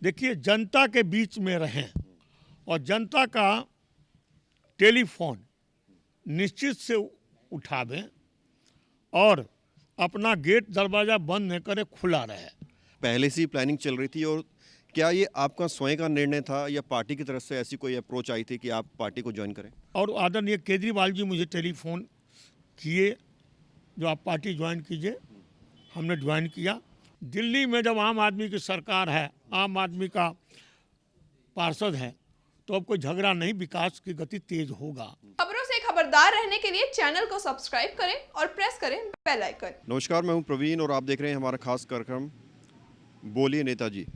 देखिए, जनता के बीच में रहें और जनता का टेलीफोन निश्चित से उठावें और अपना गेट दरवाज़ा बंद न करें, खुला रहे। पहले से ही प्लानिंग चल रही थी और क्या ये आपका स्वयं का निर्णय था या पार्टी की तरफ से ऐसी कोई अप्रोच आई थी कि आप पार्टी को ज्वाइन करें? और आदरणीय केजरीवाल जी मुझे टेलीफोन किए, जो आप पार्टी ज्वाइन कीजिए। हमने ज्वाइन किया। दिल्ली में जब आम आदमी की सरकार है, आम आदमी का पार्षद है, तो अब कोई झगड़ा नहीं, विकास की गति तेज होगा। खबरों से खबरदार रहने के लिए चैनल को सब्सक्राइब करें और प्रेस करें बेल आइकन। नमस्कार, मैं हूं प्रवीण और आप देख रहे हैं हमारा खास कार्यक्रम बोलिए नेताजी।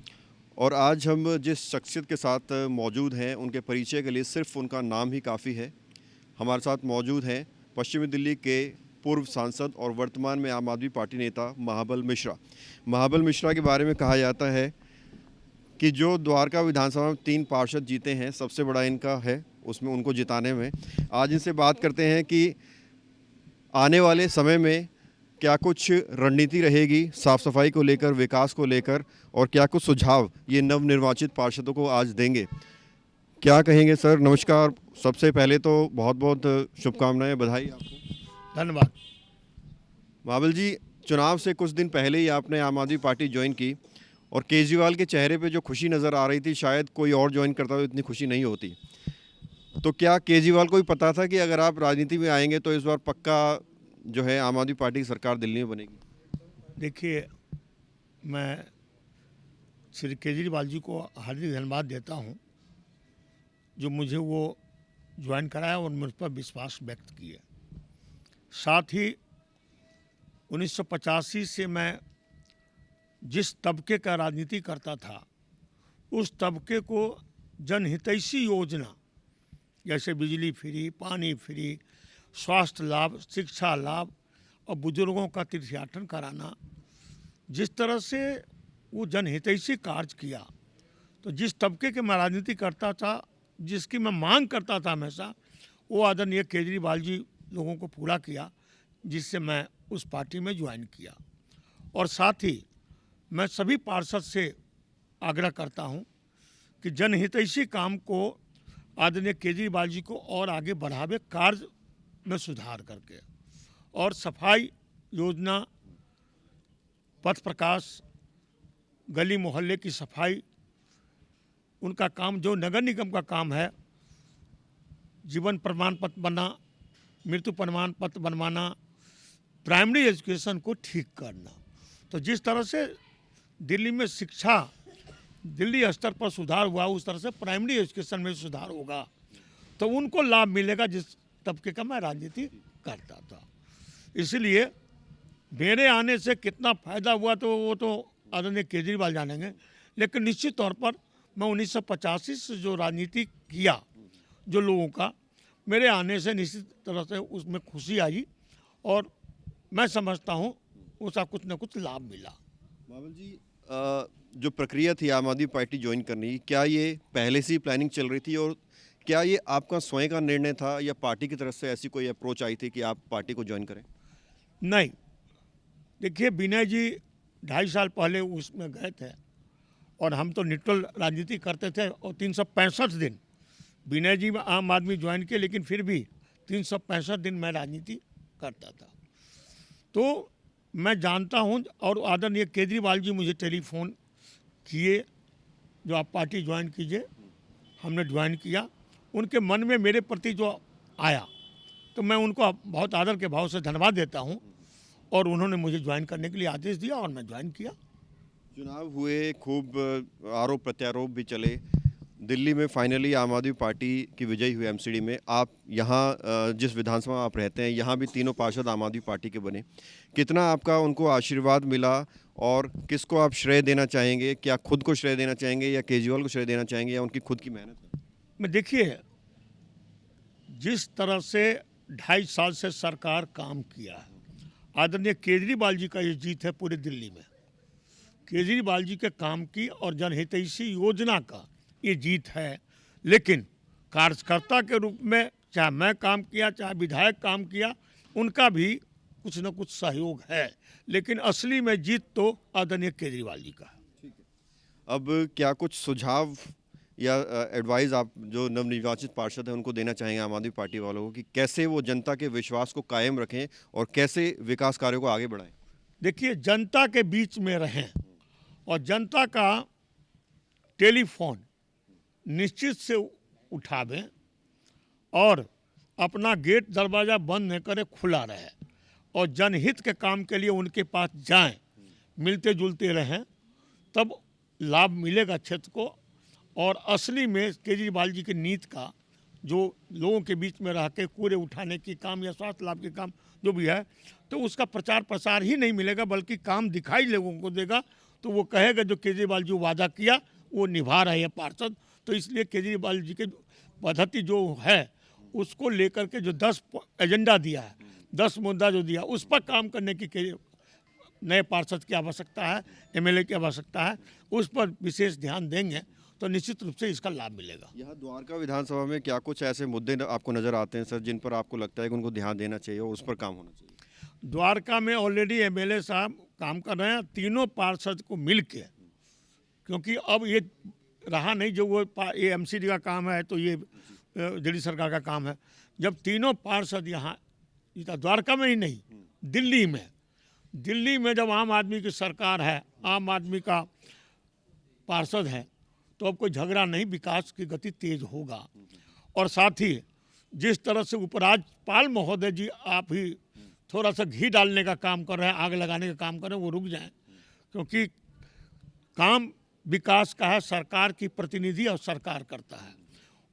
और आज हम जिस शख्सियत के साथ मौजूद हैं उनके परिचय के लिए सिर्फ उनका नाम ही काफ़ी है। हमारे साथ मौजूद हैं पश्चिमी दिल्ली के पूर्व सांसद और वर्तमान में आम आदमी पार्टी नेता महाबल मिश्रा। महाबल मिश्रा के बारे में कहा जाता है कि जो द्वारका विधानसभा में 3 पार्षद जीते हैं, सबसे बड़ा इनका है उसमें उनको जिताने में। आज इनसे बात करते हैं कि आने वाले समय में क्या कुछ रणनीति रहेगी साफ़ सफाई को लेकर, विकास को लेकर, और क्या कुछ सुझाव ये नवनिर्वाचित पार्षदों को आज देंगे। क्या कहेंगे सर? नमस्कार। सबसे पहले तो बहुत बहुत शुभकामनाएं, बधाई आपको। धन्यवाद। महाबल जी, चुनाव से कुछ दिन पहले ही आपने आम आदमी पार्टी ज्वाइन की और केजरीवाल के चेहरे पे जो खुशी नज़र आ रही थी, शायद कोई और ज्वाइन करता तो इतनी खुशी नहीं होती। तो क्या केजरीवाल को भी पता था कि अगर आप राजनीति में आएंगे तो इस बार पक्का जो है आम आदमी पार्टी की सरकार दिल्ली में बनेगी? देखिए, मैं श्री केजरीवाल जी को हार्दिक धन्यवाद देता हूं, जो मुझे वो ज्वाइन कराया और मुझ पर विश्वास व्यक्त किए। साथ ही 1985 से मैं जिस तबके का राजनीति करता था, उस तबके को जनहितैषी योजना जैसे बिजली फ्री, पानी फ्री, स्वास्थ्य लाभ, शिक्षा लाभ और बुजुर्गों का तीर्थयाटन कराना, जिस तरह से वो जनहितैषी कार्य किया, तो जिस तबके के मैं राजनीति करता था, जिसकी मैं मांग करता था हमेशा, वो आदरणीय केजरीवाल जी लोगों को पूरा किया, जिससे मैं उस पार्टी में ज्वाइन किया। और साथ ही मैं सभी पार्षद से आग्रह करता हूं कि जनहितैषी काम को आदरणीय केजरीवाल जी को और आगे बढ़ावे, कार्य में सुधार करके, और सफाई योजना, पथ प्रकाश, गली मोहल्ले की सफाई, उनका काम जो नगर निगम का काम है, जीवन प्रमाण पत्र बनना, मृत्यु प्रमाण पत्र बनवाना, प्राइमरी एजुकेशन को ठीक करना। तो जिस तरह से दिल्ली में शिक्षा दिल्ली स्तर पर सुधार हुआ, उस तरह से प्राइमरी एजुकेशन में सुधार होगा, तो उनको लाभ मिलेगा जिस तबके का मैं राजनीति करता था। इसलिए मेरे आने से कितना फ़ायदा हुआ तो वो तो आदरणीय केजरीवाल जानेंगे, लेकिन निश्चित तौर पर मैं 1985 से जो राजनीति किया, जो लोगों का, मेरे आने से निश्चित तरह से उसमें खुशी आई और मैं समझता हूँ उसका कुछ न कुछ लाभ मिला। महाबल जी, जो प्रक्रिया थी आम आदमी पार्टी ज्वाइन करने की, क्या ये पहले से ही प्लानिंग चल रही थी और क्या ये आपका स्वयं का निर्णय था या पार्टी की तरफ से ऐसी कोई अप्रोच आई थी कि आप पार्टी को ज्वाइन करें? नहीं, देखिए, विनय जी 2.5 साल पहले उसमें गए थे और हम तो न्यूट्रल राजनीति करते थे, और 365 दिन विनय जी आम आदमी ज्वाइन किए, लेकिन फिर भी 365 दिन मैं राजनीति करता था। तो मैं जानता हूं, और आदरणीय केजरीवाल जी मुझे टेलीफोन किए, जो आप पार्टी ज्वाइन कीजिए। हमने ज्वाइन किया। उनके मन में मेरे प्रति जो आया, तो मैं उनको बहुत आदर के भाव से धन्यवाद देता हूं, और उन्होंने मुझे ज्वाइन करने के लिए आदेश दिया और मैं ज्वाइन किया। चुनाव हुए, खूब आरोप प्रत्यारोप भी चले, दिल्ली में फाइनली आम आदमी पार्टी की विजयी हुई एमसीडी में। आप यहाँ जिस विधानसभा आप रहते हैं, यहाँ भी तीनों पार्षद आम आदमी पार्टी के बने। कितना आपका उनको आशीर्वाद मिला और किसको आप श्रेय देना चाहेंगे? क्या खुद को श्रेय देना चाहेंगे या केजरीवाल को श्रेय देना चाहेंगे या उनकी खुद की मेहनत है? मैं देखिए, जिस तरह से 2.5 साल से सरकार काम किया है, आदरणीय केजरीवाल जी का ये जीत है पूरे दिल्ली में। केजरीवाल जी के काम की और जनहितैषी योजना का ये जीत है। लेकिन कार्यकर्ता के रूप में चाहे मैं काम किया, चाहे विधायक काम किया, उनका भी कुछ न कुछ सहयोग है, लेकिन असली में जीत तो आदरणीय केजरीवाल जी का है। अब क्या कुछ सुझाव या एडवाइस आप जो नवनिर्वाचित पार्षद हैं उनको देना चाहेंगे आम आदमी पार्टी वालों को कि कैसे वो जनता के विश्वास को कायम रखें और कैसे विकास कार्यों को आगे बढ़ाएं? देखिए, जनता के बीच में रहें और जनता का टेलीफोन निश्चित से उठावें और अपना गेट दरवाज़ा बंद न करें, खुला रहे और जनहित के काम के लिए उनके पास जाएं, मिलते जुलते रहें, तब लाभ मिलेगा क्षेत्र को। और असली में केजरीवाल जी की नीति का जो लोगों के बीच में रह के कूड़े उठाने की काम या स्वास्थ्य लाभ के काम जो भी है, तो उसका प्रचार प्रसार ही नहीं मिलेगा, बल्कि काम दिखाई लोगों को देगा। तो वो कहेगा जो केजरीवाल जी वादा किया वो निभा रहे हैं पार्षद। तो इसलिए केजरीवाल जी की पद्धति जो है उसको लेकर के जो 10 एजेंडा दिया है, 10 मुद्दा जो दिया, उस पर काम करने की नए पार्षद की आवश्यकता है, एमएलए की आवश्यकता है। उस पर विशेष ध्यान देंगे तो निश्चित रूप से इसका लाभ मिलेगा। यहाँ द्वारका विधानसभा में क्या कुछ ऐसे मुद्दे आपको नज़र आते हैं सर जिन पर आपको लगता है कि उनको ध्यान देना चाहिए और उस पर काम होना चाहिए? द्वारका में ऑलरेडी एमएलए साहब काम कर रहे हैं, तीनों पार्षद को मिल के, क्योंकि अब ये रहा नहीं जो वो ये एमसीडी का काम है तो ये दिल्ली सरकार का काम है। जब तीनों पार्षद यहाँ द्वारका में ही नहीं, दिल्ली में जब आम आदमी की सरकार है, आम आदमी का पार्षद है, तो अब कोई झगड़ा नहीं, विकास की गति तेज होगा। और साथ ही जिस तरह से उपराज्यपाल महोदय जी आप ही थोड़ा सा घी डालने का काम कर रहे हैं, आग लगाने का काम कर रहे हैं, वो रुक जाएं, क्योंकि काम विकास का है, सरकार की प्रतिनिधि और सरकार करता है।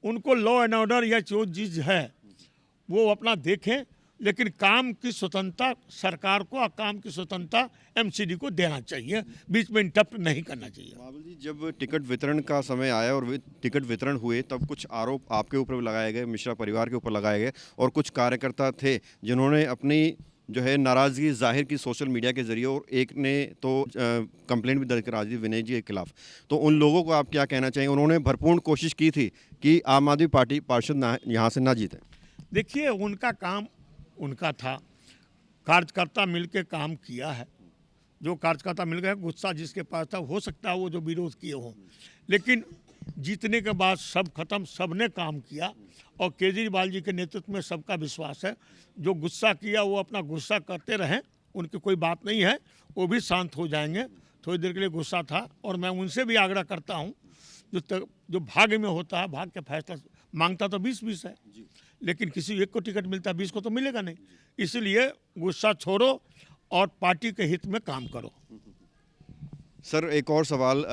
उनको लॉ एंड ऑर्डर या जो चीज़ है वो अपना देखें, लेकिन काम की स्वतंत्रता सरकार को और काम की स्वतंत्रता एमसीडी को देना चाहिए, बीच में इंटरप्ट नहीं करना चाहिए। महाबल जी, जब टिकट वितरण का समय आया और टिकट वितरण हुए तब कुछ आरोप आपके ऊपर भी लगाए गए, मिश्रा परिवार के ऊपर लगाए गए, और कुछ कार्यकर्ता थे जिन्होंने अपनी जो है नाराज़गी जाहिर की सोशल मीडिया के जरिए, और एक ने तो कंप्लेंट भी दर्ज करा दी विनय जी के खिलाफ। तो उन लोगों को आप क्या कहना चाहिए? उन्होंने भरपूर कोशिश की थी कि आम आदमी पार्टी पार्षद यहाँ से ना जीते। देखिए, उनका काम उनका था, कार्यकर्ता मिलके काम किया है, जो कार्यकर्ता मिल गए, गुस्सा जिसके पास था, हो सकता है वो जो विरोध किए हों, लेकिन जीतने के बाद सब खत्म, सबने काम किया और केजरीवाल जी के नेतृत्व में सबका विश्वास है। जो गुस्सा किया वो अपना गुस्सा करते रहें, उनकी कोई बात नहीं है, वो भी शांत हो जाएंगे। थोड़ी देर के लिए गुस्सा था, और मैं उनसे भी आग्रह करता हूँ जो भाग्य में होता है, भाग्य का फैसला मांगता तो 20-20 है, लेकिन किसी एक को टिकट मिलता है, 20 को तो मिलेगा नहीं। इसलिए गुस्सा छोड़ो और पार्टी के हित में काम करो। सर, एक और सवाल,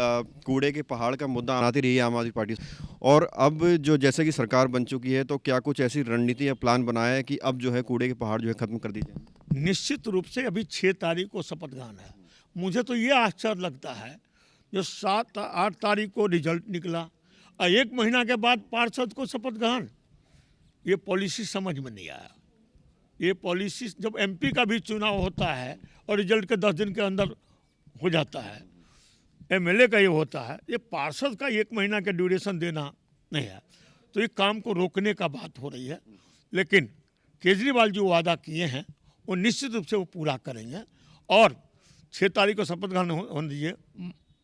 कूड़े के पहाड़ का मुद्दा आती रही है आम आदमी पार्टी, और अब जो जैसे कि सरकार बन चुकी है, तो क्या कुछ ऐसी रणनीति या प्लान बनाया है कि अब जो है कूड़े के पहाड़ जो है खत्म कर दी जाए? निश्चित रूप से अभी 6 तारीख को शपथ ग्रहण है। मुझे तो ये आश्चर्य लगता है जो 7-8 तारीख को रिजल्ट निकला और 1 महीना के बाद पार्षद को शपथ ग्रहण, ये पॉलिसी समझ में नहीं आया। ये पॉलिसी जब एमपी का भी चुनाव होता है और रिजल्ट के 10 दिन के अंदर हो जाता है, एमएलए का ये होता है, ये पार्षद का 1 महीना का ड्यूरेशन देना नहीं है। तो ये काम को रोकने का बात हो रही है, लेकिन केजरीवाल जो वादा किए हैं वो निश्चित रूप से वो पूरा करेंगे। और 6 तारीख को शपथ ग्रहण होने दीजिए,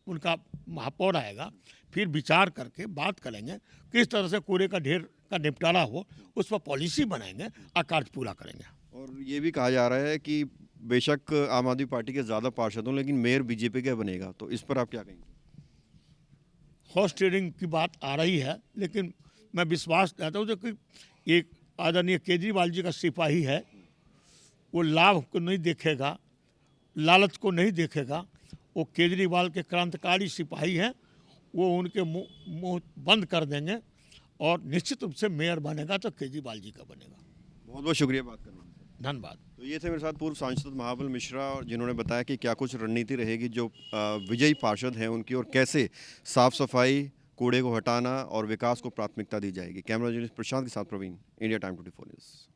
उनका महापौर आएगा, फिर विचार करके बात करेंगे किस तरह से कूड़े का ढेर का निपटारा हो, उस पर पॉलिसी बनाएंगे और कार्य पूरा करेंगे। और ये भी कहा जा रहा है कि बेशक आम आदमी पार्टी के ज़्यादा पार्षद हों, लेकिन मेयर बीजेपी का बनेगा, तो इस पर आप क्या कहेंगे? हॉर्स ट्रेडिंग की बात आ रही है, लेकिन मैं विश्वास करता हूँ कि एक आदरणीय केजरीवाल जी का सिपाही है, वो लाभ को नहीं देखेगा, लालच को नहीं देखेगा। वो केजरीवाल के क्रांतिकारी सिपाही हैं, वो उनके मुंह बंद कर देंगे और निश्चित रूप से मेयर बनेगा तो केजरीवाल जी का बनेगा। बहुत बहुत शुक्रिया बात करने के लिए। धन्यवाद। तो ये थे मेरे साथ पूर्व सांसद महाबल मिश्रा, और जिन्होंने बताया कि क्या कुछ रणनीति रहेगी जो विजयी पार्षद हैं उनकी, और कैसे साफ सफाई, कूड़े को हटाना और विकास को प्राथमिकता दी जाएगी। कैमरा जर्नलिस्ट प्रशांत के साथ प्रवीण, इंडिया टाइम 24 न्यूज़।